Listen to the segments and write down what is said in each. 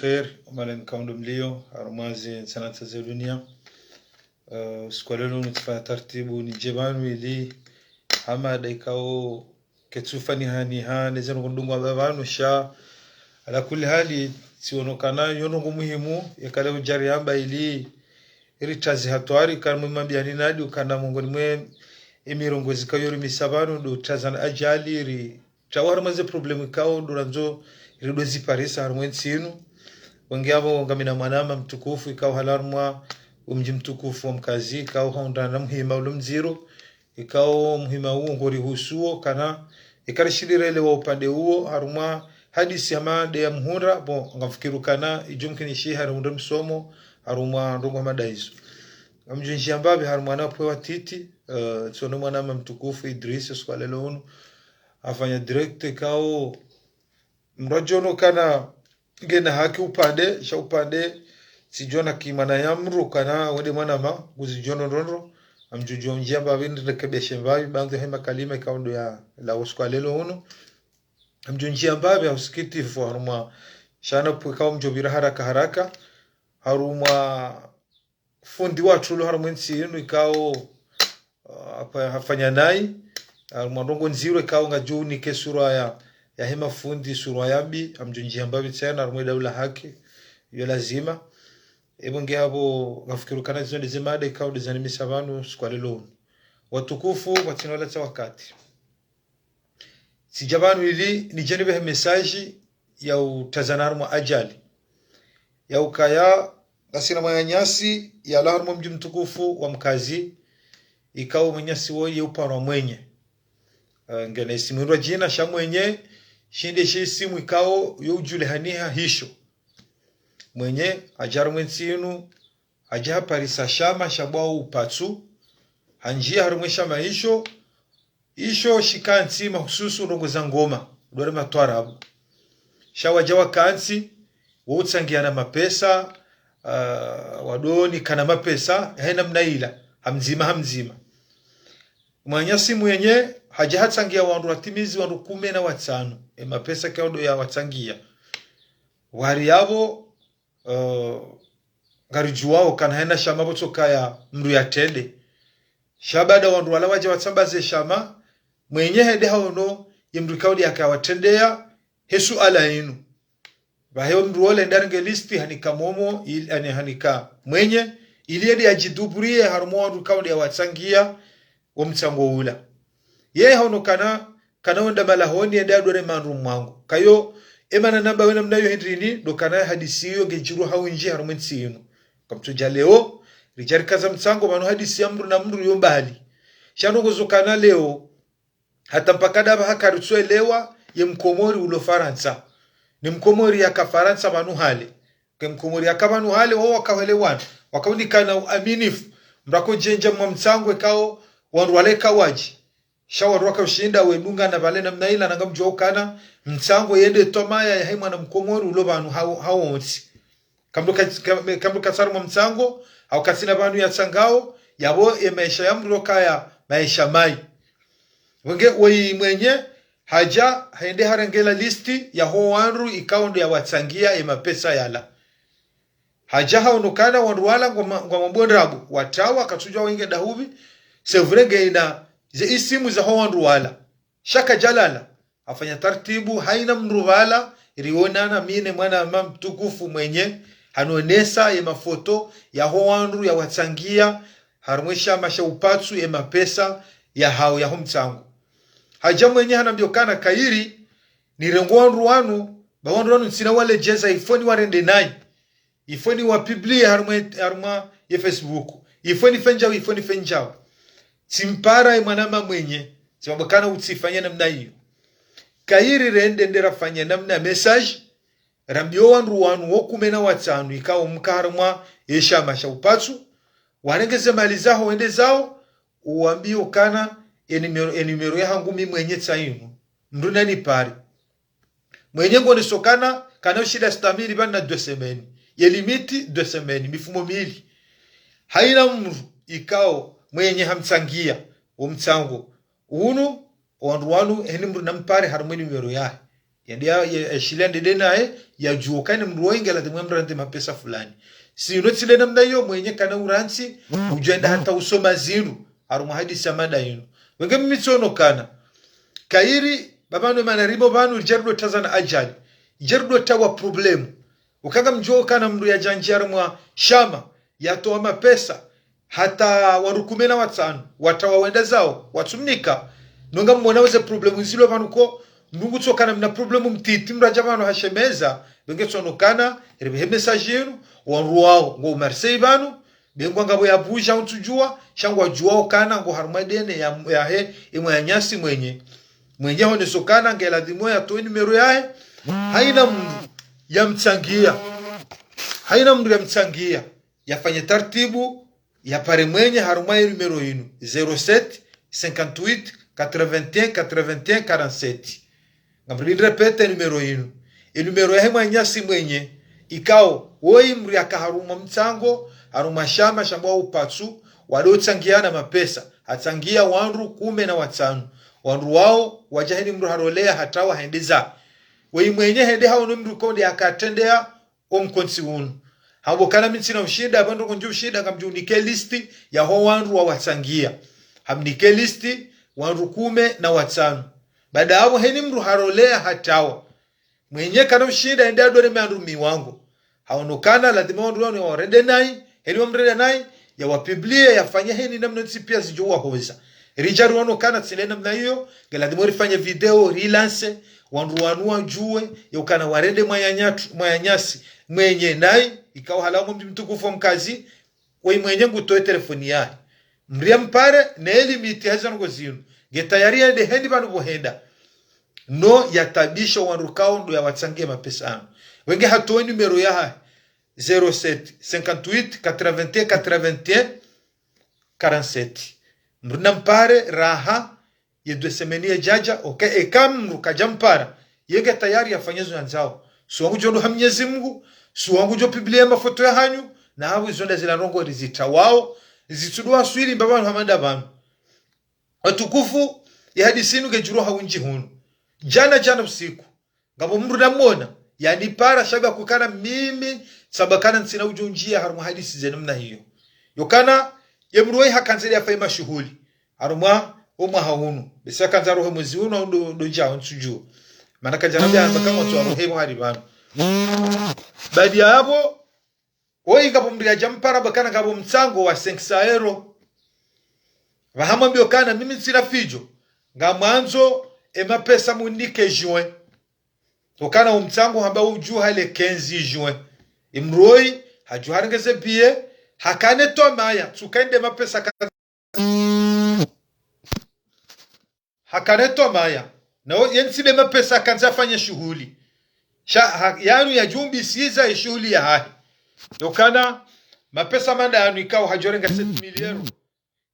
khair malen kaundo mlio arumazi sanata za dunia. Siku leo nitafanya taratibu ni jebanu ili ama daikao ketufani hani zeno kundungu babanu sha ala kulli hali sionokana yonongo muhimu yakale ujari amba ili tazi hatwari kan mwambiani nadi ukanda mongoni mwe emirongozi kayori misabanu do tazana ajali ri tawara maze problemu kao duranzo ridozi parisa harmwensinu wangiabo ngamina manama mtukufu ikao halarmwa umji mtukufu wa mkazi ikao haundana muhima ulumziro ikao muhima huo ngori husuo kana ikarishirire ile wa upande huo harumwa hadisi amade ya mhura bo ngafikiru kana ijumkini shi harumwa msomo harumwa ndongo madaizo amjinji ambabe harumwa na pwa titi tsono mwana mtukufu Idris swalelo unu afanya direct ikao mrajono kana ngena haki upande sha upande sijona kimana yamru kana wende mwana ma guzijono ndondro amjujo njamba vindi rekebeshe mbavi banzo hema kalima ikaundo ya la uskwalelo uno amjunjia mbavi usikiti fo haruma shana pwekao mjobira haraka haruma fundi watu lo haruma nsi inu ikao hafanya nai haruma ndongo nziro ikao ngajuu ni kesura ya hema fundi sura yabi amjunjia mbavi tena haruma daula haki yo lazima ebonge habo ngafikiru kana zone zemade ikao dizani misabanu skwalelo watukufu watinola cha wakati sijabanu ili nijenibe message ya utazanarumu ajali ya ukaya nasina mwanyasi ya laharumu mji mtukufu wa mkazi ikao mwenyasi woye upano mwenye ngene simu jina sha mwenye shinde shi simu ikao yo ujule haniha hisho mwenye ajaru mwensinu ajaha parisa shama shabwao upatsu hanjia harumwesha maisho isho shikansi mahususu ndongo za ngoma dore matwarabu shawajawa kansi wotsangiana mapesa wadoni kana mapesa haina mnaila hamzima mwanyasi mwenye hajaha tsangia wandu watimizi wandu 15 mapesa kaodo ya watsangia wari yabo ngarijuwao kana hena shama botoka ya mru yatende shabada wandu wala waje watsambaze shama mwenye hede haono yemru kaudi akawatendea hesu ala inu baheo mru wale ndaringe listi hanika momo ili hanika mwenye ili yedi ajiduburie harumo wandu kaudi ya watsangia wa mtsango ula ye haono kana wenda malahoni yedi adore manru mwangu kayo emana namba wena mnayo hendrini dokana hadisi yo gejiru hawinji harumensi yinu kamtuja leo rijari kaza mtsango manu hadisi ya mru na mru yombali shano zokana leo hata mpakada haka rutsuelewa ye mkomori ulo Faransa ni mkomori ya kafaransa manu hale ke mkomori ya kamanu hale wao wakawelewana wakawunikana aminifu mrako jenja mwa mtsango ekao wandu wale kawaji shawaru wakashinda wedunga na balena mnaila nangamjo kana mtsango yende tomaya ya haimwa na mkomori ulo banu hawonsi kambuka saru mwa mtsango au kasina banu ya tsangao yabo ya maisha ya mroka ya maisha mai wenge wei mwenye haja haende harangela listi ya howanru ikaundu ya watsangia ya mapesa yala haja haonokana wandu wala ngwa mabondrabu watawa katuja wenge dahubi sevrenge ina ze isimu za howanru wala shaka jalala afanya tartibu haina mruvala irionana mine mwana mtukufu mwenye hanoenesa ya mafoto ya howanru ya watsangia harumwesha masha upatsu ya mapesa ya hao ya humtsangu haja mwenye hanambiokana kairi ni rengowanru wanu bawanru wanu nsina wale jeza ifoni warende nai ifoni wapiblia harumwa ya Facebook ifoni fenjao simpara ya mwanama mwenye simabakana utsifanya namna hiyo kairi rende ndera fanya namna message rambio wanru wanu wokumena watanu ikao mkarumwa yesha masha upatsu wanengeze mali zao wende zao uambio kana enimero ya hangumi mwenye tsainu nduna ni pari mwenye ngone sokana kana shida stamili bana 2 semeni ye limiti 2 semeni mifumo mili haina mru ikao mwenye hamtsangia umtsango unu wandu wanu enimru nampare harumweni nimero yae ya shilia ndede nae ya juo kani mruo ingela de mwemra ndi mapesa fulani si unotile namna hiyo mwenye kana uransi ujenda hata usoma zinu harumu hadisi amada yinu wenge mimitsono kana kairi babano manaribo banu jardo tazana ajali jardo tawa problemu ukanga mjuo kana mru ya janjiaru mwa shama yatoa mapesa hata warukumena watano watawawenda zao watumnika nonga mwanaweze problemu zilo vanuko Mungu tsokana mna problemu mtiti mrajabano hashemeza benge tsonokana rebe message yenu wanruao ngo Marseille banu bengo ngabo ya buja untujua shangwa juao kana ngo harmadene ya he imwe ya nyasi mwenye hone sokana ngela dimo ya to numero yae haina mndu ya mtsangia yafanye tartibu ya pare mwenye harumai numero yinu 07 58 81 81 47 ngambili repete numero yinu numero ya hema nyasi mwenye ikao woi mri akaharuma mtsango haruma shamba upatsu wado tsangiana mapesa atsangia wanru 15 wanru wao wajahini mru harolea hatawa hendeza wei mwenye hende hao mru konde akatendea omkonsi unu habo kana mitsina ushida bando konju ushida ngamjunike listi ya ho wanru wa watsangia hamnike listi wanru 15 baada hapo heni mru harolea hatawa mwenye kana ushida enda dore meandu miwango haonokana lazima wanru warende nai heli mrede nai ya wapiblie yafanya heni namna pia zijua hoza rijaru wanokana tsile namna hiyo lazima rifanye video relance wanru jue yokana warende mwanyasi mwenye nai ikawa halamu mtukufu mkazi wei mwenye ngutoe telefoni yae mria mpare na limiti haza ngozinu getayari ende hendi banu bohenda no yatabisha wanrukao ndo ya watsangie mapesa anu wenge hatoe numero ya 07 58 81 81 47 mrina mpare raha yedwe semenie jaja okay ekam rukajampara yenge tayari yafanyezo nzao suwangu jondo hamnyezi Mungu suwangu jo biblia mafoto ya hanyu na hawo izonda zila rongo rizita wao zitudwa swiri mbabano hamanda banu watukufu ya hadisinu gejuru hawunji hunu jana usiku ngabo mru namona yani para shaga kukana mimi sabakana nsina ujunjia harumu hadisi zenumna hiyo yokana yemruwe hakanzeli ya faima shuhuli harumwa umwa haunu besa kanza roho mwezi uno ndo jao nsujuo manaka janabi kama watu warohemu haribanu baadi ya hapo woi ngabo mria jampara bakana ngabo mtsango wa 5 euro vahama mbio kana mimi sina fijo ngamanzo emapesa munike juin okana umtsango hamba uju hale 15 juin imroi hajuharengeze bie hakane to maya tukaende mapesa hakane to maya na yensile mapesa kanza fanya shughuli yanu ya jumbi siza shughuli ya hai okana mapesa manda yanu ikao hajorenga 7 milioni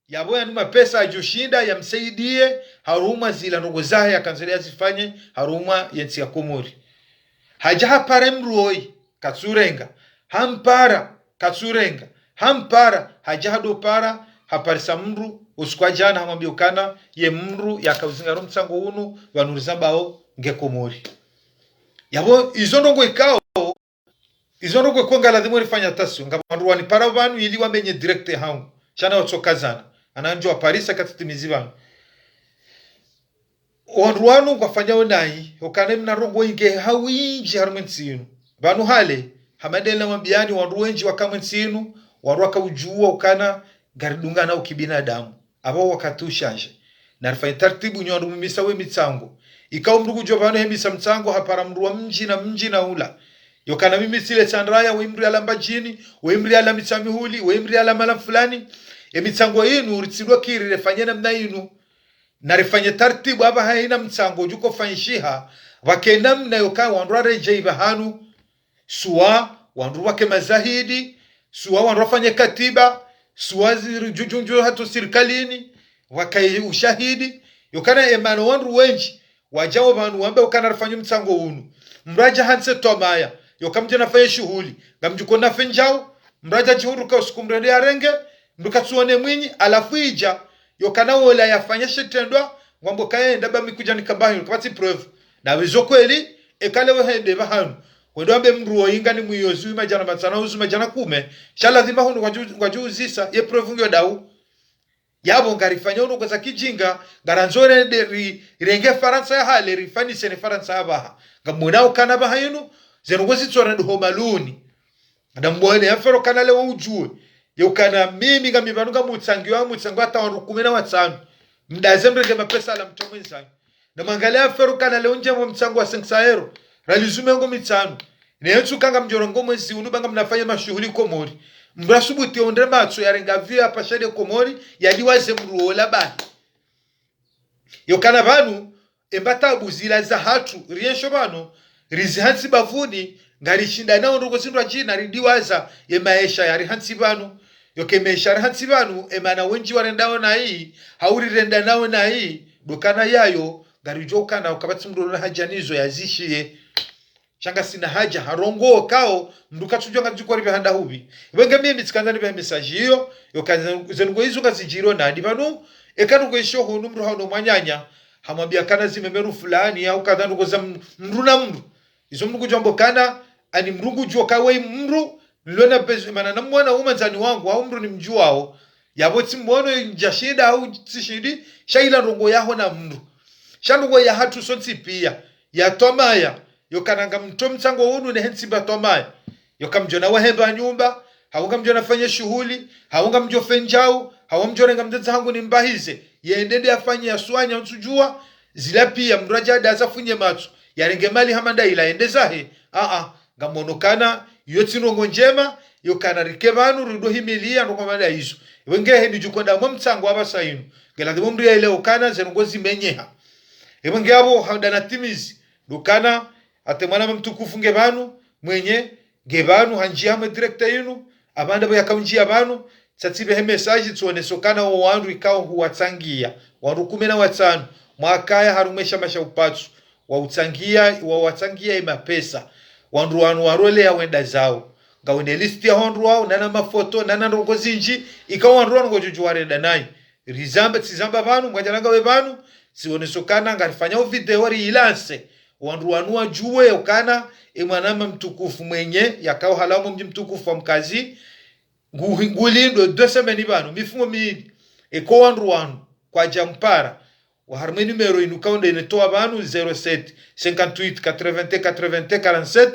yabo yanu mapesa ajushinda yamsaidie haruma zila ndogo zahe yakanzelea zifanye haruma yensi ya komori hajaha pare mruoi katsurenga hampara katsurenga hampara hajaha do para haparisa mru usikwa jana hamambiokana ye mru yakauzinga rumtsango unu wanuriza bao ngekomori yabo izondongo ikao izondongo konga lazima rifanya tasu ngabandu wani para banu ili wamenye direct hangu chana otsokazana ananjwa parisa katitimizi banu wanruanu kwafanya onai okane mna rongo inge hawinji harumensinu banu hale hamadela mabiani wanruenji wakamensinu warwaka ujua ukana garidunga na ukibinadamu abo wakatushanje na rifanya tartibu nyondu mimisa we mitsango ikao mrugu jobano hemisa mtsango hapara mruwa mji na ula yokana mimi sile chandraya wimri alamba jini wimri ala mitsamihuli wimri ala malam fulani mitsango yinu ritsidwa kiri refanyena mna yinu na rifanye tartibu haba haina mtsango juko fanishiha wakena mna yoka wanrware jaiba hanu suwa wanruwake mazahidi suwa wanrwafanye katiba suwa jujunju hatu sirikalini wakai ushahidi yokana emano wanru wenji wajawo banu wambe ukana rifanye mtsango unu mraja hanse tomaya yokamje nafanye shughuli ngamjuko nafenjao mraja chihuruka usikumrende arenge ndukatsuone mwinyi alafu ija yokana wala yafanya shetendwa ngombo kaenda ba mikuja nikambahi kapati proof na wizo kweli ekale wahende bahanu wendo ambe mruo inga ni muyozi majana matsana uzu majana kume shala dhimba hunu kwa juu zisa ye prevungyo dau yabo ngarifanya uno kwa kijinga ngaranzore renge faransa ya hale rifani sene faransa abaha ngamuna ukana baha yinu zenongozi tsora ndo maluni ndambone afero kana le ujue yokana mimi ngamibanuka mutsangiwa ata 15 mdazembreke mapesa la mtomwenza na mangalia afero kana le unje mu mtsango wa 5 ralizume ngo mitsano neyetu kanga mjorongo mwezi unubanga mnafanya mashughuli komori mrasubuti ondre matso yarenga via pashade komori yaliwaze mruola bani yokana banu embata buzila za hatu riensho bano rizihansi bavuni ngarishinda nao ndoko sindwa jina ridiwaza ye maisha yari hansi banu yokemesha yari hansi banu emana wenji warendao na hii hauri renda nao na hii dokana yayo ngarijoka na ukabatsi mruola hajanizo yazishiye shanga sina haja harongo kao nduka tujwa ngajukwa ribe handa hubi wenge mimi tsikanda nibe message hiyo yokazengo hizo ngazijiro na dibanu ekanu go isho ho numru hano mwanyanya hamwambia kana zimemeru fulani au kadha ndo za mru na mru izo mru kujambo kana ani mrungu jua kawe mru nilona bezo mana na mwana umanzani wangu au mru ni mjuao yaboti mwono njashida au tsishidi shaila rongo yaho na mru shango ya hatu sonti pia ya tomaya yokananga mtomtsango unu ne hensimba tomaya yokamjona wahemba nyumba haunga mjona fanya shughuli haunga mjo fenjau haunga mjona ngamdza hangu ni mbahize yendende afanye yaswanya nsujua zila pia mraja daza funye matsu yarenge mali hamanda ila endezahe ngamonokana yotinongo njema yokana rikebanu rudo himilia ndo komanda hizo wenge hendi jukonda mtsango abasainu ngela ndimumri ile okana zenongozi menyeha wenge abo hadana timizi dukana ate mwana mtukufu ngebanu mwenye ngebanu hanjia mu director yinu abanda bo yakaunjia banu tsatsibe he message tsonesokana wo wandu ikao huwatsangia wandu 15 mwakaya harumesha masha upatsu wa watsangia ima pesa wandu wanu warole ya wenda zao ngawene list ya hondu wao nana mafoto nana ndongo zinji ikao wandu wanu gojuju warenda nai rizamba tsizamba banu mwajananga we banu sionesokana ngarifanya video ri ilance wandu wanua juwe ukana mwanama mtukufu mwenye yakao halamu mji mtukufu wa mkazi ngulindo 2 semaines banu mifungo miidi eko wandu wanu kwa jampara wa harme numero inukaonde inetoa banu 07 58 80 80 47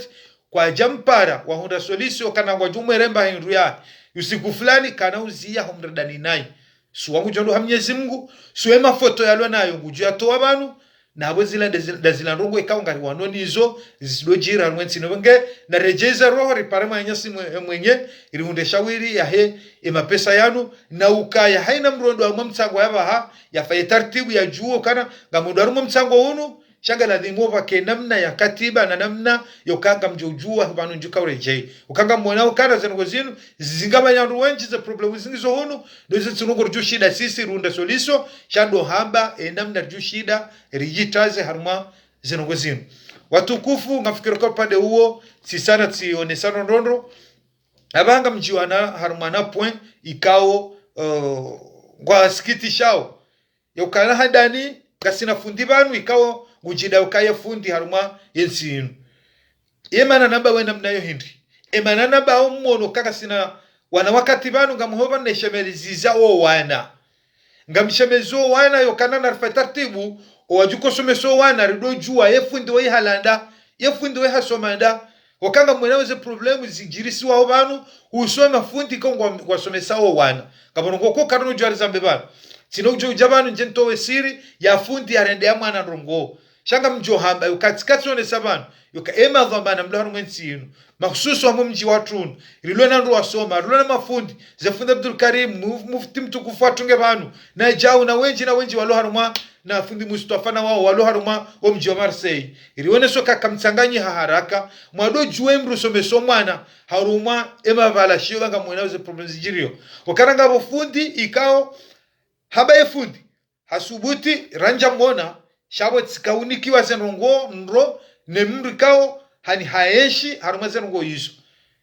kwa jampara wa honda solution kana kwa jumwe remba hindu ya usiku fulani kana uzia homredani nai suwangu jondo hamnyezi Mungu suema foto yalwa nayo ngujua toa banu na abo zila ndongo ikawa ngari wanoni hizo zidojira rwensi nobenge na rejeza roho riparema nyasi mwenye iliunde shawiri ya he mapesa yanu na ukaya haina mrondo wa mtsango yaba ha ya faye tartibu ya juo kana ngamundo arumo mtsango unu shanga la dhimova ke namna ya katiba na namna yokanga mjojua banu njuka urejei ukanga mwana ukana zengo zinu zingama nyandu wenji za problemu zingizo hunu ndoze tsunungo rujushida sisi runda soliso shando hamba namna rujushida rijitaze haruma zengo zinu watukufu ngafikira kwa pande huo sisana tionesano ndondo abanga mjiwana harumana point ikao ngwa skiti shao yokana handani kasina fundi banu ikao ngujida ukaya fundi haruma yensinu emana namba wena mnayo hindi emana namba omuono kaka sina wana wakati banu ngamuhoba neshemeliziza o wana ngamshemezo wana yokana na taratibu owajuko someso wana rido jua yefundi we halanda yefundi we hasomanda wakanga mwenaweze problemu zigirisi wa banu usoma fundi ko ngwasomesa o wana kabongo ko karno jari zambe banu sino jabanu njento we siri ya fundi arende ya mwana rongo shanga mjo hamba ukatikati one sabanu yoka ema dhambana mlahanu mwensinu mahususu wa mumji watunu rilona ndo wasoma rilona mafundi zafunda Abdul Karim mufti mtukufu watunge banu na jao na wenji walohanu na fundi Mustafa na wao walohanu wa mji wa Marseille ilione soka kamtsanganyi haraka mwado juwe mru someso mwana haruma ema vala shiwanga mwenaweze problem zijirio wakaranga abo fundi ikao haba fundi hasubuti ranja mwona shabo tikaunikiwa zenongo nro ne mrikao hani haeshi haruma zenongo hizo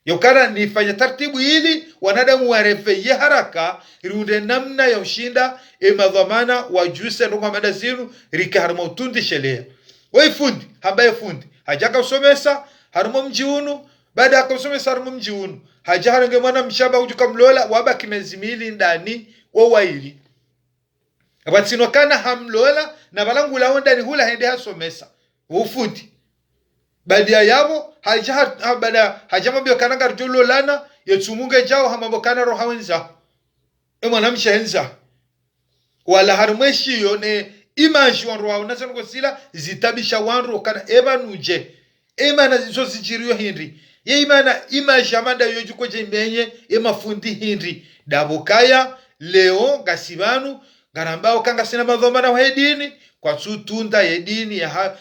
yokana nifanya taratibu hili wanadamu warefeye haraka irunde namna ya ushinda madhamana wa juse ndo kwa madazinu rika haruma utundi shelea we fundi haba fundi haja kausomesa harumo mji unu baada akausomesa harumo mji unu haja harange mwana mshaba ujuka mlola wabaki miezi miwili ndani wawaili abatsinokana hamlola na balangula onda ni hula hende hasomesa ufuti badia yabo baada haja mabio kananga rjolo lana yetsumunge jao hamabokana roha wenza mwana mshenza wala harumweshi yone image wanru wa unasa ngosila zitabisha wanru kana ebanuje emana zizo zijiriyo hindi ye image amanda yojuko je menye emafundi hindi dabokaya leo gasibanu garambao kanga sina madhomana wa hedini kwa tutunda yedini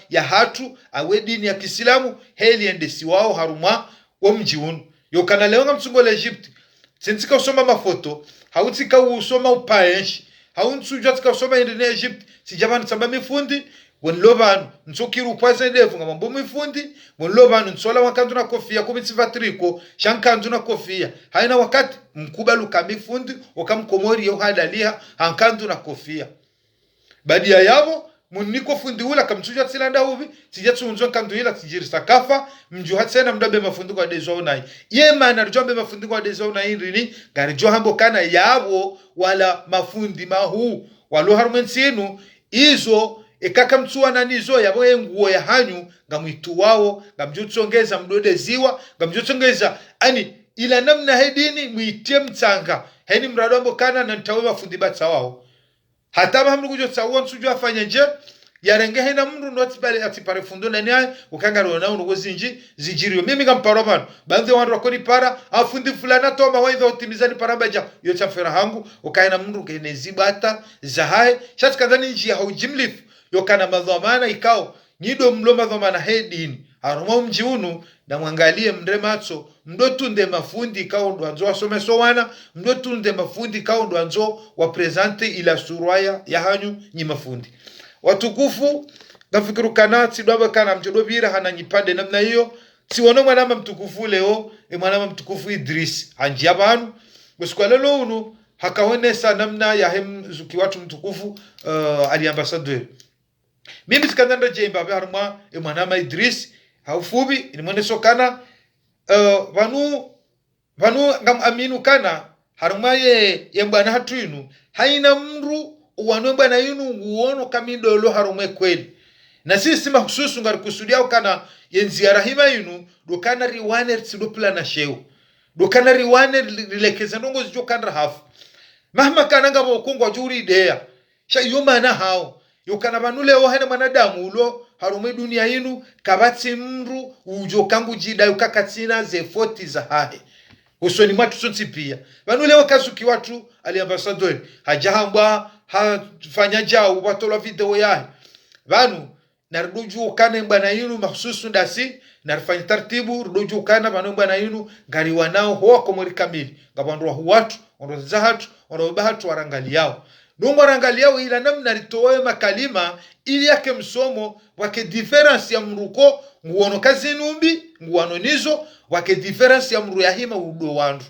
ya hatu awe dini ya Kiislamu heli endesi wao haruma wa mji unu yokana leo ngamsungo la Egypt sensika usoma mafoto hautika usoma upaenshi haunsuja tika usoma indine Egypt sijabana tsamba mifundi wonlobanu nsokiru kwaze ndevu ngamambo mifundi wonlobanu nsola wakandu na kofia kumitifatriko shankandu na kofia haina wakati mkubalu kamifundi wakamkomori yo hadalia hankandu na kofia badia yabo muniko fundi ula kamsuja tsilanda hubi sijatsunzo kandu ila tijiri sakafa mju hatsena mdabe mafundi kwa dezo nai yema na rjombe mafundi kwa dezo nai rini garijo hambo kana yabo wala mafundi mahu walo harumensinu izo ekaka mtsuwa nanizo yabo enguo ya hanyu ngamwitu wao ngamjutsongeza mdode ziwa ngamjutsongeza ani ila namna hedini mwitie mtsanga heni mrado ambo kana na ntawe mafundi batsa wao hata bahamru kujo tsawo nsujo afanya nje yarenge hena mndu notibale atipare fundo na nyaye ukangaro na unugo zinji zijiriyo mimi ngamparoban bandhe wandu wakoni para afundi fulana toma waidha utimizani parabaja yocha fera hangu ukaina mndu kene zibata zahae shati kadhani nji ya haujimlifu yokana madhamana ikao nido mlo madhamana hedini aruma mji unu na mwangalie mndre matso mdotunde mafundi kao ndo anzo asomeso wana mdotunde mafundi kao ndo anzo wapresente ila surwaya ya hanyu nyi mafundi watukufu nafikiru kana tidwabe kana mjodobira hana nyipande namna hiyo si wono mwana mtukufu leo mwana mtukufu Idris anjia banu kwa lelo unu hakaonesa namna ya hem zuki watu mtukufu ali ambassadeur mimi sikandanda jemba haruma mwana Idris haufubi ni mwene sokana vanu ngam aminu kana haruma ye mbana hatu inu haina mru wanu mbana inu uono kamidolo harume kweli na sisi mahususu ngari kusudia kana yenziara hima inu dokana riwane tsidopla na sheu dokana riwane rilekeza nongo zijo kandra hafu mahma kana ngabo kongwa juri idea sha yoma na hao yokana banule ohene mwanadamu ulo harume dunia inu kabati mru ujo kangu jida yukakatina ze 40 za hahe usoni mwatu sonsi pia banule wakazuki watu ali ambassadeur hajahamba hafanya jao watola video yae banu naruduju ukane mbana inu mahsusu ndasi narifanya tartibu ruduju ukana banu mbana inu ngari wanao hoa komori kamili ngabandwa watu ondoza hatu ondoba hatu warangali yao nungo rangali yao ila namna ritowe makalima ili yake msomo wake difference ya mruko nguono kazi numbi nguono nizo wake difference ya mru ya hima udo wandu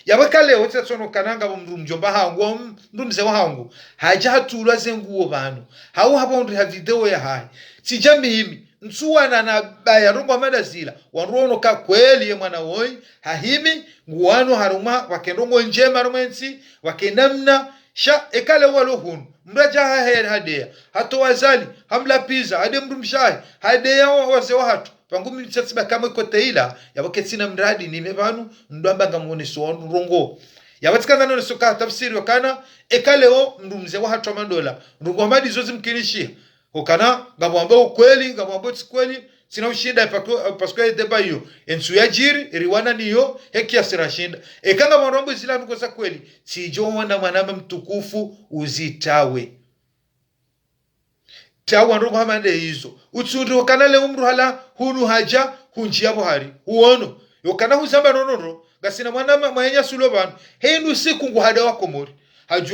yabaka leo tsono kananga mru mjomba hangu mru mzee wangu haja hatulwa zenguo banu hau hapo ndo video ya hai sijambi himi nsuwana na baya rungo madazila wanrono ka kweli ye mwana woi hahimi nguano haruma wakendongo njema rumensi wakenamna sha ekale walo hunu mraja hadea hato wazali hamla pizza hade mrumshai hadea wase watu pangumi mtsatsiba kama iko teila yabaketsina mradi nimebanu ndamba ngamone so rongo yabatikana no soka tafsiri wakana ekaleo mrumze wa hatu mandola rungo madi zozi mkinishi ukana ngabwamba ukweli ngabwamba tsikweli sina ushinda paske deba hiyo ensu ya jiri riwana niyo heki asirashinda ekanga marombo zila nukosa kweli sijo wana mwanama mtukufu uzitawe tawa ndongo hamande hizo utsundi wakana le umru hala hunu haja hunjia bohari uono yokana huzamba nonono gasina mwanama mwenya sulobanu henu siku nguhada wako mori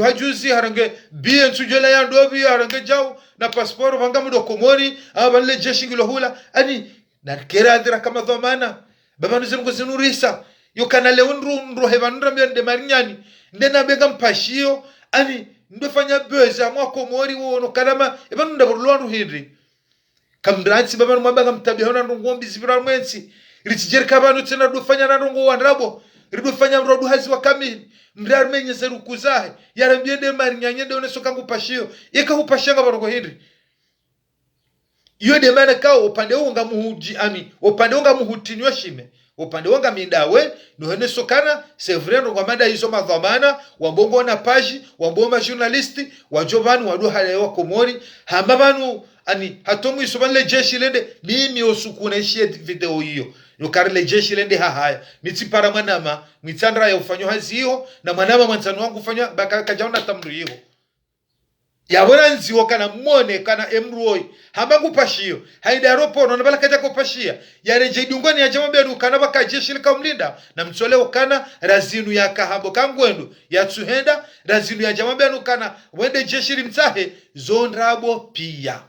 hajuzi harange bien sujela ya ndobi harange jao na passport vanga mudo komori aballe jeshi ngilo hula ani na kera adira kama dhamana baba nuzungu zinurisa yokana le unru hevanura mbende marinyani ndena benga mpashio ani ndofanya beza mwa komori wono kalama ebanunda burulwandu hindri kamransi baba mwamba mtabia na ngombi zivira mwensi ritjereka banu tena dufanya na rongo wandrabo ridufanya rodu hazi wa kamili mndar menye zeru kuzahe yarambiende mari nyanyende onesoka ngupashio yeka upashanga barongo hindri iyo de mana ka upande unga muhuji ami upande unga muhutinyo shime upande unga mindawe no henesokana c'est vrai ndo kwamada hizo madhamana wambongo na page wamboma journalisti wajovani wadu halewa komori hamba banu ani hatomu isobanle jeshi lende mimi osukuna shie video hiyo yokarle jeshi lende hahaya mitipara mwanama mitandra ya ufanyo haziyo na mwanama mwanzano wangu ufanywa baka kajaona tamru hiyo yabona nziwo kana mone kana emroi hamba kupashio haida ropo no nabala kaja kupashia yareje dungoni ya jambo bedu kana baka jeshi likamlinda na mtole ukana razinu ya kahabo kangwendo ya tsuhenda razinu ya jambo bedu kana wende jeshi limtahe zondrabo pia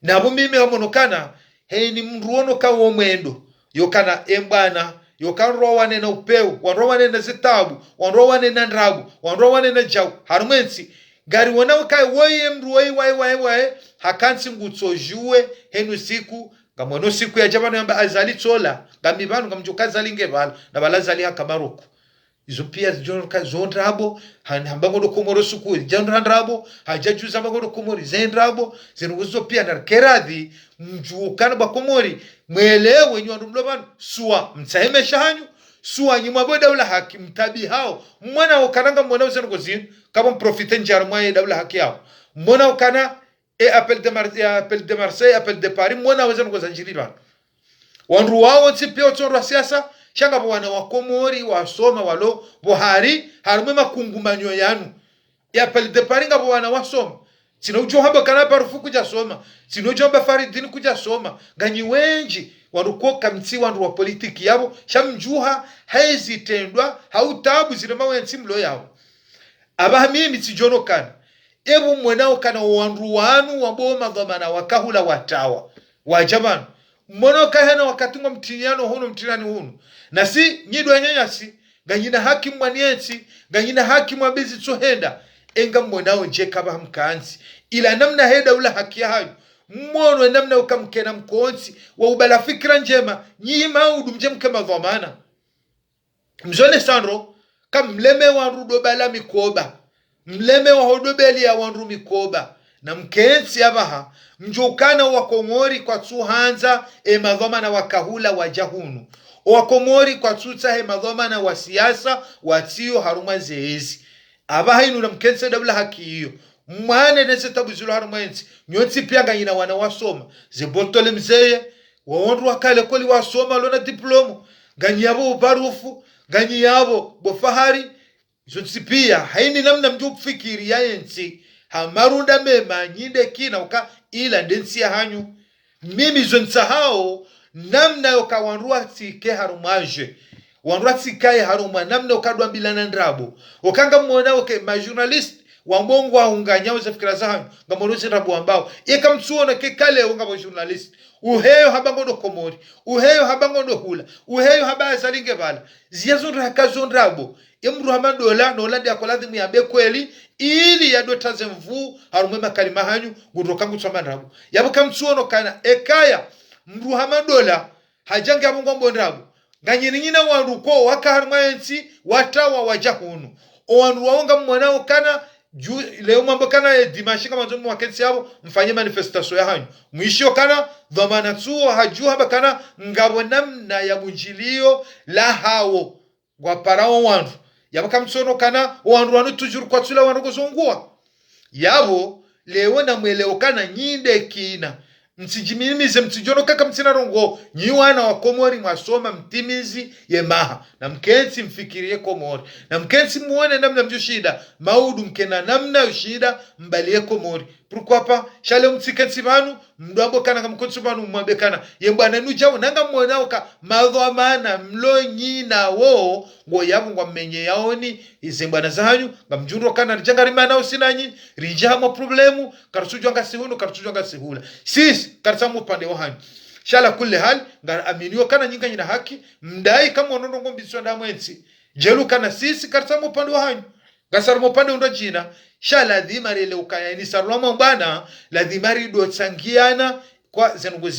nabo mimi wamonokana ni mruono ka womwendo yokana embana yokanro wane na upeu wanro wane na zitabu wanro wane na ndrabu wanro wane na jau harmensi gari wana ukai woye mruoi wai hakansi ngutsojue henu siku ngamono siku ya jabana yamba azali tola ngamibanu ngamjuka zalinge bala na balazali hakamaroko izo pia zonka zondrabo hambango do komoro suku jandrabo hajajuza bango do komori zendrabo zinuzo pia na keradhi mjukana ba komori mwelewe nyu ndumlobanu suwa mtsaheme shahanyu suwa nyuma boda ula haki mtabi hao mwana ukananga mwana uzengo zin kama profite njar mwa daula haki yao mwana ukana appel de Marseille appel de Paris mwana uzengo zanjiri bana wanru wao nsipio tsoro siasa shanga bwana wa komori wasoma walo bohari harumwe makungumanyo yanu ya appel de Paris ngabo wana wasoma sinojo hamba kana parufuku ja soma sinojo hamba faridini kuja soma ganyi wenji warukoka mtsi wandu wa politiki yabo shamjuha hezi tendwa hautabu zirema wensi mlo yao abahamimi tijono kana ebu mwenao kana wandu wanu waboma dhamana wakahula watawa wajabanu mwono kahena wakatunga mtiniano hono mtiniani hono na si nyidu anyanyasi ganyina haki mwaniensi ganyina haki mwabizi tsohenda enga mwenao nje kaba mkaansi ila namna heda ula haki hayo mwono namna ukamkena mkonsi wa ubala fikra njema nyima udumje mkema dhamana mzone sandro kam mleme wanru dobala mikoba mleme wa hodobeli ya wanru mikoba na mkensi abaha mjukana wa Komori kwa tsuhanza madhamana wakahula wajahunu wa Komori kwa tsutsa madhamana wa siasa watio haruma zeezi abaha inu na mkensi dabla haki hiyo mwane nese tabuzulu harumwensi nyonsi pia nganyina wana wasoma zebotole mzeye waondu wakale koli wasoma lona diplomo ganyabo barufu ganyabo bofahari zonsi pia haini namna mju kufikiri ya ensi hamarunda mema nyinde kina uka ila ndensi ya hanyu mimi zonsa hao namna yoka wanrua tike harumaje wanrua tikaye haruma namna ukadwa bilana ndrabo ukanga mwona uke majournalist wambongo waunganya uzafikira zahanyu ngamonozi ndrabo ambao eka mtsuona ke kale unga journalist uheyo habangondo Komori uheyo habangondo hula uheyo habaza linge bala ziyazo rakazo ndrabo emru hamandola no landi akoladi muyambe kweli ili yadotaze mvu harumwe makalima hanyu gutoka ngutsoma ndrabo yabuka mtsuono kana ekaya mru hamandola hajange abongombo ndrabo nganyini nyina wanduko wakaharumwa ensi watawa wajahunu owandu waonga mwanao kana leo mambo kana dimashi kama nzomu wakensi yabo mfanye manifestation ya hanyu mwisho kana dhamana tsuo hajuha bakana ngabo namna ya munjilio la hawo kwa parao wandu yabaka mtsono kana wandu wanu tujuru kwa tsula wandu kuzungua yabo leo na mweleo kana nyinde kina msijimimize mtijono kaka mtina rongo nyiwana wa Komori mwasoma mtimizi yemaha na mkensi mfikirie Komori na mkensi muone namna mjushida maudu mkena namna ushida mbalie Komori prukwapa shale mtikensi banu mdoambo kana mkonsu banu mwambekana yembwana nujao nanga mwanao ka madhamana mlo nyina wo ngo yabu ngwa menye yaoni izembwana zahanyu ngamjuro kana rijangari na usinanyi rijama problemu karusujwa ngasihunu karusujwa ngasihula sisi karsamu pande wa hanyu shala kulle hal ngar aminiyo kana nyinga nyina haki mdai kama onondo ngombiswa nda mwensi jelu kana sisi karsamu pande wa hanyu gasarmo pande ndo jina shala dhimari le ukaya ni sarwama bana la dhimari do tsangiana kwa zenungu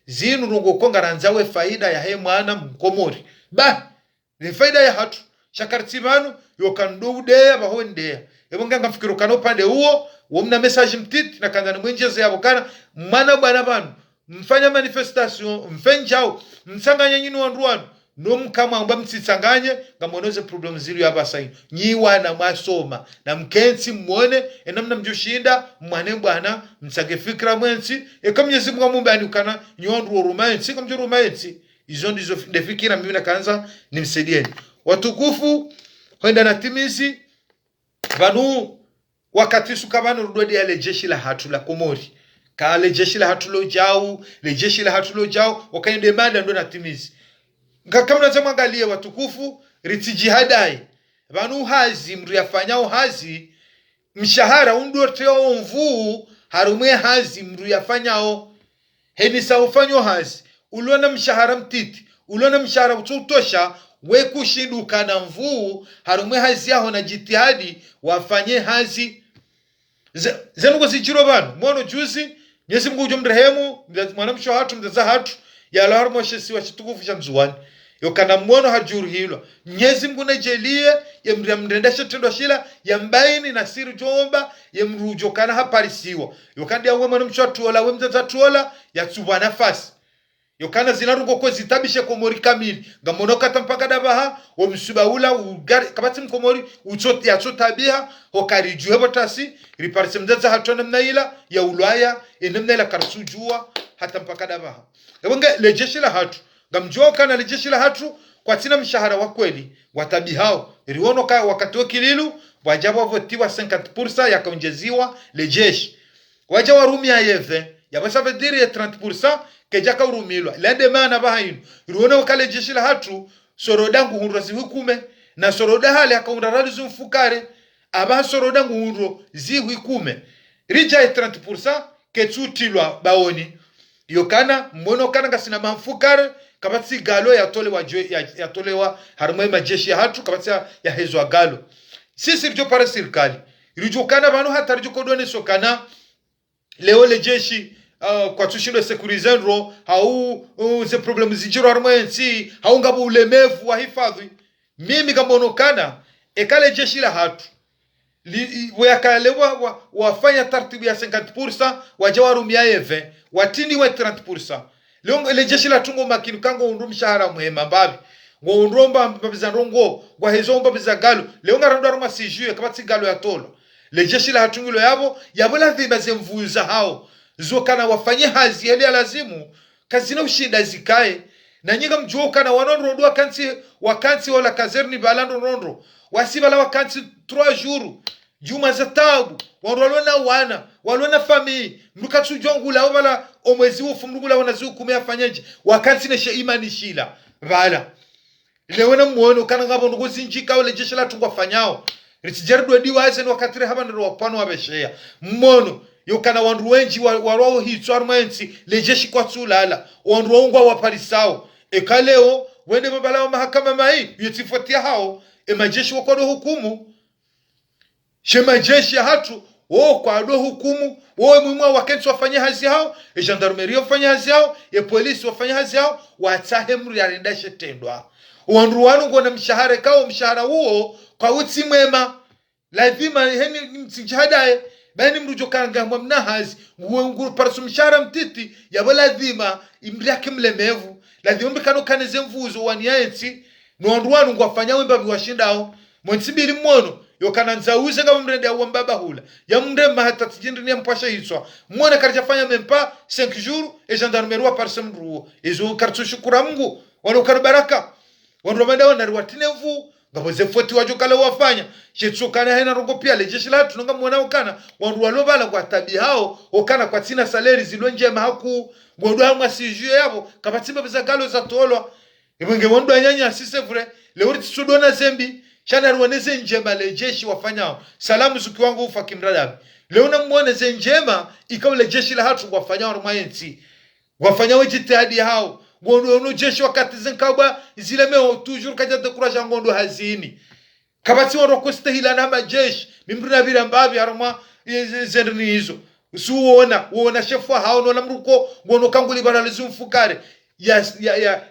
zinu rungo konga nzawe faida ya he mwana mkomori ba ni faida ya hatu shakartibanu yokandude bahonde ebonga ngamfikiro kana upande huo womna message mtiti na kanza mwenjeze yabo kana mwana bwana banu mfanya manifestation mfenjao msanganya nyinu wanduanu no mkama amba mtsitsanganye ngamonoze problem zili hapa saini nyiwa na masoma na mkensi muone enamna mjoshinda mwane bwana msage fikra mwensi ekamnyezi Mungu mumbani ukana nyondu romansi kamjo romansi izo ndizo ndefikira mimi nakaanza nimsaidieni watukufu kwenda na timisi vanu wakati sukabano rudodi ya jeshi la hatu la Komori kale jeshi la hatu lo jao le jeshi la hatu lo jao wakaende mada ndo na timisi kama mwangalie watukufu ritijihadai vanu hazi mriyafanyao hazi mshahara undoteo mvuu harumwe hazi mriyafanyao henisa ufanyo hazi uliona mshahara mtiti uliona mshahara ututosha weku shinduka na mvuu harumwe hazi yaho na jitihadi wafanye hazi zenuko zichiro banu mwono juzi nyesi Mungu ujomrehemu mwanamsho hatu mzaza hatu ya laharmo shesi wa chitukufu cha mzuwani yokana mwono hajuru hilo Mwenyezi Mungu najelie yamrendesha tendo shila yambaini na siri jomba yamrujo kana haparisiwa yokandi awe mwana mchatuola we mzaza tuola yatsuba nafasi yokana zinarugo ko zitabishe Komori kamili ngamono kata mpaka dabaha omsubaula ugari kabati mkomori uchote yachotabia hokariju hebo tasi riparse mzaza hatona mnaila ya ulaya enemnaila karsujua hata mpaka dabaha ngabonga lejeshi la hatu ngamjoka na lejeshi la hatu kwa tina mshahara wa kweli watabihao riono ka wakati wa kililu wajaba votiwa 50% yakaonjeziwa lejeshi waja warumia yeve yabasa vediri ya 30% kejaka urumilwa lende maana bahinu riono ka lejeshi la hatu soroda nguhundwa zihukume na soroda hali akaunda radizu mfukare aba soroda nguhundwa zihukume rija ya 30% kechutilwa baoni yokana mwono kana ngasina mamfukare kabati galo yatolewa harumwe majeshi ya hatu kabati ya hezwa galo sisi rijo para serikali rijo kana banu hata rijo kodone sokana leo le jeshi kwa tushindo sekurizendro hau ze problemu zijiro harumwe nsi hau ngabo ulemevu wa hifadhi mimi kambono kana ekale jeshi la hatu wakalewa wafanya tartibu ya 50% wajawarumia eve watini wa 30% leo le jeshi la tungo makinu kango undu mshahara muhema mbabi ngo undromba mbabiza rongo kwa hezo mbabiza galo leo ngarando aruma sijue kabati galo ya tolo le jeshi la hatungulo yabo la dhiba zemvuza hao zokana wafanye hazi ile lazimu kazi na ushinda zikae na nyinga mjoka na wanondo wakansi wala kazerni balando rondo wasibala wakansi 3 jours juma za tabu walona famii mukatujongula wala omwezi ufumrugula wanazu kumea fanyaje wakati ne imani shila bala lewena muone kana ngabo ngozinjika wale jeshi la tungwa fanyao ritijardo diwaze no wakatire haba ndo wapano wabeshea mmono yokana wandu wenji warao hitso armensi le jeshi kwa tsulala wandu ongwa waparisao ekaleo wende babala wa mahakama mai yutifotia hao majeshi wakodo hukumu shema jeshi hatu kwa do hukumu mwimwa wakensi wafanya hazi hao gendarmerie wafanya hazi hao polisi wafanya hazi hao watahemru ya rendashe tendwa wandu wanu ngona mshahara kao mshahara huo kwa uti mwema lazima heni mtijadae bani mrujo kanga mwamna hazi nguru parasu mshahara mtiti yabo lazima imriake mlemevu lazima mbikano kaneze mvuzo waniyensi no wandu wanu ngwafanya wemba biwashindao mwensibiri mmono yokana nzauze ngaba mrende wa mbaba hula ya mndema hata tijindini ya mpasha hitwa mwone karjafanya mempa 5 jours et gendarmerie par semruo ezo kartu shukura Mungu wala ukaribaraka wanromanda wanariwatine mvu ngabo zefoti wajokale wafanya chetsokana hena rongo pia lejeshi la tunanga mwana ukana wanru walobala kwa tabi hao okana kwa tina saleri zilonje mahaku ngodo amwa sijue yabo kabatimba biza galo za tolwa ibenge wondo anyanya sisevre leori tsudona zembi shana ruwaneze njema lejeshi wafanyao salamu zuki wangu ufa kimradabi leo na muoneze njema ikawa lejeshi la hatu wafanyao rumayensi wafanyao jitihadi hao ngondo jeshi wakati zenkaba zile meo toujours kaja dekuraja ngondo hazini kabati waro kostahila na majeshi mimrina bila mbabi haruma zendni hizo uona shefu hao no namruko ngono kanguli baralizu mfukare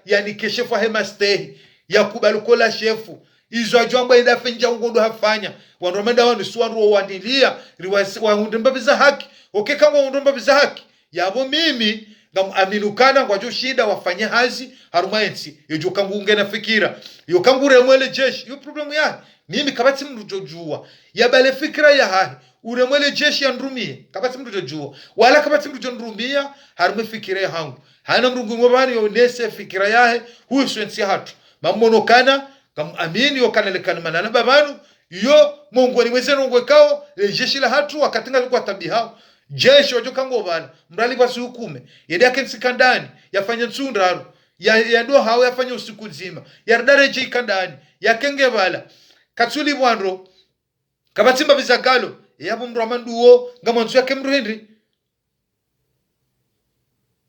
ya ni keshefu hema stay ya kubaluko la shefu izo ajwamba ida fenja ngondo hafanya wandomenda wanu suwanru wandilia wa ndemba biza haki kama ndemba biza haki yabo mimi ngaminukana kwa jo shida wafanye hazi harumaensi yojo kangu ngena fikira yo kangu remwele jeshi yo problemu ya mimi kabati mrujojua ya bale fikira ya hahi uremwele jeshi ya ndrumie kabati mrujojua wala kabati mrujondrumia harume fikira ya hangu hana mrungu ngobani yo nese fikira yahe huyo swensi hatu mamonokana amini yo kana lekana manana babanu yo mungu ni mweze nongwe kao jeshi la hatu wakatinga kwa tabi hao jeshi wajo kango bana mrali kwa hukume yende yake nsikandani yafanya nsundaru ya ndo hao yafanya usiku nzima ya dareje ikandani yakenge bala katsuli bwanro kabatimba bizagalo yabo mramanduo ngamanzu yake mruhindri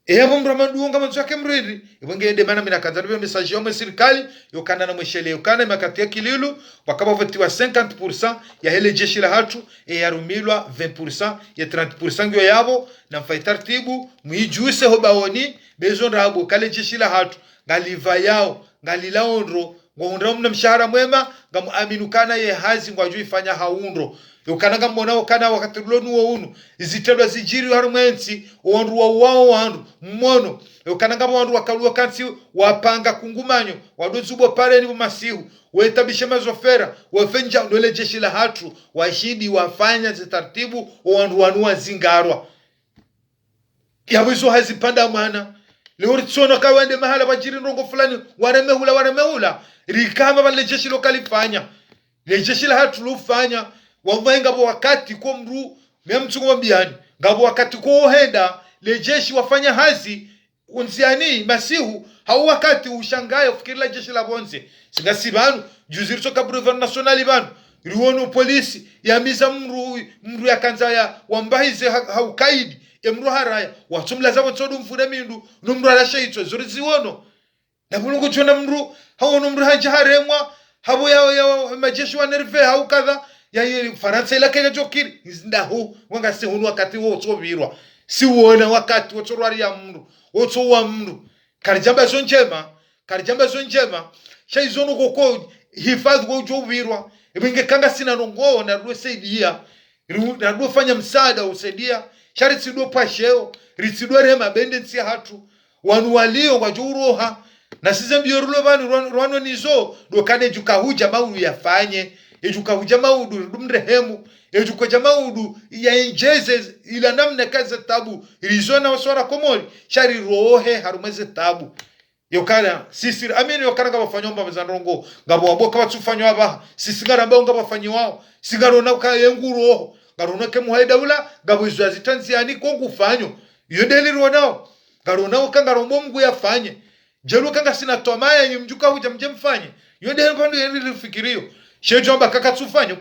yabo mramanduo ngamanzu yake mruhindri ibonge de mana mina kanza be message yo serikali yo kana na mweshele yo kana makatia kililu wakaba votiwa 50% ya hele jeshi la hatu yarumilwa 20% ya 30% ngyo yabo na mfaitartibu muijuse hobaoni bezo rabo kale jeshi la hatu ngaliva yao ngalilaondro ngondra mna mshahara mwema ngamuaminukana ye hazi ngwaju ifanya haundro yokana ngamona kana wakati lonu unu izitedwa zijiri harumwensi onru wao wandu mmono yokana ngamo wandu wakaluwa kansi wapanga kungumanyo wadozubo pale ni masihu wetabisha mazofera wafenja ndole jeshi la hatu washidi wafanya zitaratibu wandu wanua zingarwa yawizo hazipanda mwana leo tsona kawende mahala wajiri ndongo fulani waremehula rikama bale jeshi lokalifanya le jeshi la hatu lufanya wavenga wakati kwa mru memtsungo mbiani ngabo wakati kwa henda le jeshi wafanya hazi unziani masihu hau wakati ushangaye ufikirila jeshi la bonze singasibanu juziri soka brevet national banu riwono polisi ya miza mru ya kanza ya wambahize haukaidi emru haraya watumla zabo tsodu mfude mindu numru alasha itso zuri ziwono na bulungu chona mru hawo numru hajaremwa habo ya majeshi wa nerve hau kadha ya Faransa ila kenya jokiri ndahu wanga se hunu wakati wo tsobirwa si wona wakati wo tsorwari ya mru wo tsowa mru karijamba zonjema shaizono koko hifadhi wo jobirwa ibinge kanga sina nongo na ruwe saidia na ruwe fanya msaada usaidia shari tsido pasheo ritsidwa rema bendensi hatu wanu walio kwa juroha na sizembio rulo banu rwano nizo dokane jukahuja maulu yafanye ejuka hujamaudu dumrehemu ejuka jamaudu ya injeze ila namna kaza tabu ilizona waswara komori shari rohe harumeze tabu yokana sisi amini yokana kama fanyomba bazandrongo ngabo waboka batufanywa aba sisi ngaramba ngabo fanywa sigarona ka yenguro garona ke muhaidawula ngabo izwazi tanziani ko kufanyo yodeli ronao garona kangarombo mgu yafanye jelo kanga sina tomaya nyimjuka huja mjemfanye yodeli kondo yelifikirio shejomba kakatsufanya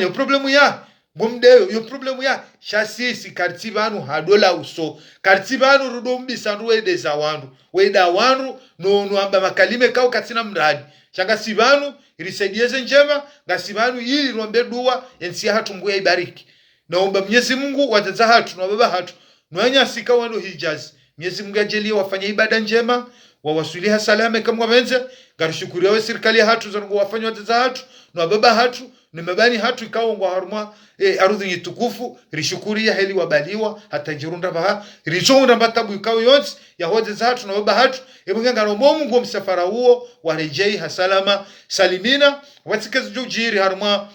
problemu ya bomdeyo yo problemu ya shasisi kartibanu hadola uso kartibanu rudombisa ruwede za wandu weda wandu no amba makalime kao katina mradi shanga sibanu irisaidieze njema ngasibanu ili rombe dua ensi hatu mbuya ibariki naomba Mwenyezi Mungu wazaza hatu na baba hatu nwanya sika wando hijazi Mwenyezi Mungu ajalie wafanye ibada njema wawasuliha salame kama wenze garishukuriwa we serikali hatu zangu wafanya wazaza hatu na baba hatu ni mabani hatu ikawa ngwa haruma arudhi nyitukufu rishukuria heli wabaliwa hata jirunda baha richonda mbatabu ikawa yonsi ya wazaza hatu na baba hatu ebunga no Mungu msafara huo warejei hasalama salimina watikeze jujiri haruma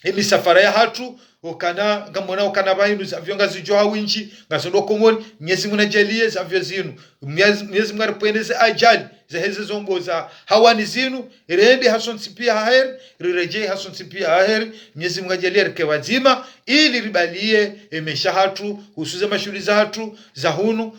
emisafara ya hatu okana ngamona okana bayinu zavyo zijoha winchi ngasondo komoni Mwenyezi Mungu najalie zavyo zinu Mwenyezi Mungu aripendeze ajali zaheze zongoza hawani zinu irende hasonsipia haheri rirejei hasonsipia haheri Mwenyezi Mungu ajalie rike wazima ili ribalie emesha hatu husuze mashuli za hatu za hunu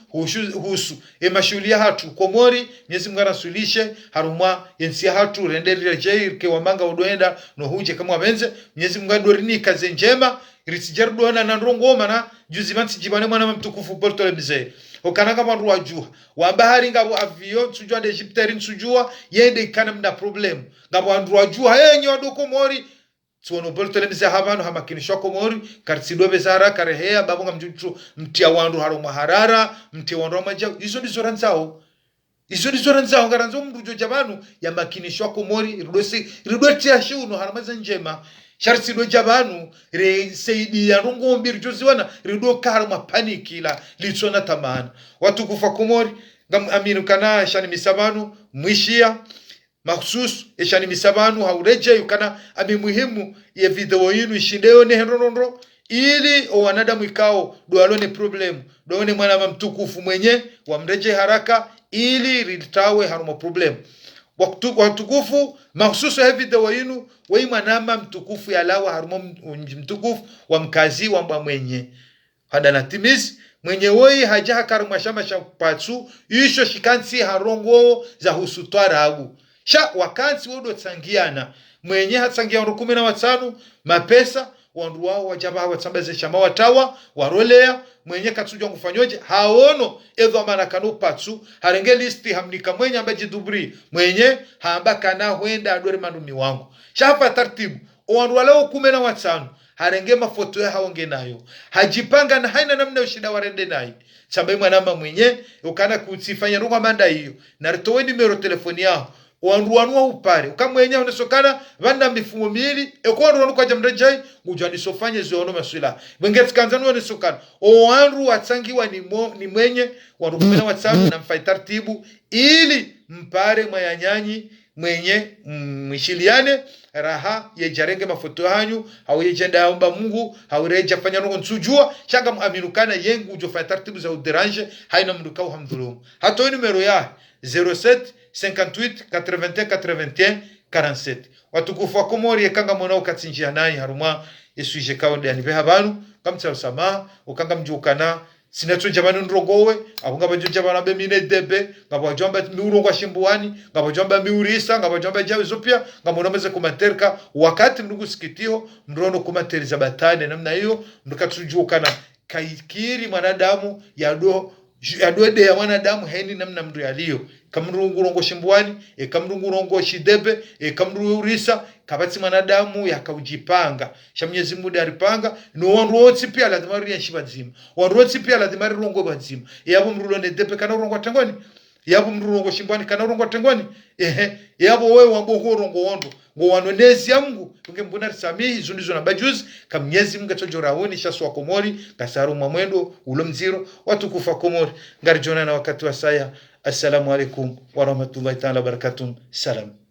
husu mashuli ya hatu komori Mwenyezi Mungu arasulishe harumwa yensi hatu rende rirejei rike wamanga udoenda no huje kama wenze Mwenyezi Mungu adorini kaze njema risijarudona na ndongoma na juzi bansi jibane mwana mtukufu Porto Lebze okananga bantu wajuha wabahari ngabo avion sujwa de Egypterin sujwa yende kana mna problem ngabo bantu wajuha yenye wadoko mori tsono bol tole mza habano hamakinishwa komori kartsido bezara karehea babonga mjutu mtia wandu haro maharara mtia wandu majao izo ndizo ranzao izo ndizo ranzao ngaranzo mrujo jabanu ya makinishwa komori ridoti ya shuno haramaza njema shartsido jabanu re seidi ya ngombi rijoziwana rido karma panikila litsona tamana watu kufa komori ngam aminu kana shani misabanu mwishia makhusus eshani misabanu haureje yukana ami muhimu ya video yinu ishindeo ne henronro ili o wanadamu ikao doalone problem doone mwana mtukufu mwenye wamreje haraka ili ritawe haruma problem watukufu makhusus ya video yinu wei mwanama mtukufu ya lawa haruma mtukufu wa mkazi wa mba mwenye hada natimizi mwenye woi haja karuma shama patsu isho shikansi harongo za husutwara agu sha wakansi wodo tsangiana mwenye hatsangia 15 mapesa wandu wao wajaba watsambaze shama watawa warolea mwenye katsuja ngufanyoje haono edho mana kanu patsu harenge listi hamnika mwenye ambaje dubri mwenye hamba kana huenda adore manumi wangu shafa tartibu wandu walao 15 harenge mafoto ya haonge nayo hajipanga na haina namna ushida warende nayo sababu mwanama mwenye ukana kutsifanya runga manda hiyo na ritowe numero telefoni yao wanruanua upare ukamwenya unesokana vanda mifumo miili ekwanruanu kwa jamrejai ngujani sofanye ziono maswila wengeti kanzanu unesokana o wanru watsangiwa ni mwenye wanru kumena watsamu na mfaitartibu ili mpare mayanyanyi mwenye mishiliane raha yejarenge mafoto hanyu hau yejenda yaomba Mungu hau reja fanya nungo nsujua shanga muaminukana yengu ujofanya tartibu za uderanje haina mdukau hamdulumu hato numero ya 07 58 81 81 47 watukufu wa Komori ekanga monao katsinjia nani haruma yesuje kaonde anibeha banu kamtsa usama ukanga mjukana sinatso jamanu ndrogowe abunga bajo jabana be mine debe ngabo jomba miurongo shimbuani ngabo jomba miurisa ngabo jomba jawe zopia ngabo nomeze kumaterka wakati mnugu sikitio mrono kumateriza batane namna hiyo ndukatujukana kaikiri mwanadamu yado de ya mwanadamu heni namna mndu yaliyo kamrungu rongo shimbuani kamrungu rongo shidebe kamrungu urisa kabati mwanadamu yakaujipanga sha Mwenyezi Mungu alipanga no wanroti pia lazima rienshiba nzima wanroti pia lazima rongo banzima yabo mrulone debe kana rongo tangoni yabo mrulongo shimbuani kana rongo tangoni yabo wewe wambo rongo wondo ngo wanonezi ya Mungu ngembuna samihi zunizo na bajuzi kamnyezi Mungu atojoraoni shasu wa Komori kasaru mwendo ulo mziro watu kufa Komori ngarijona na wakati wa saya. Assalamu alaikum wa rahmatullahi ta'ala barakatuh. Salam.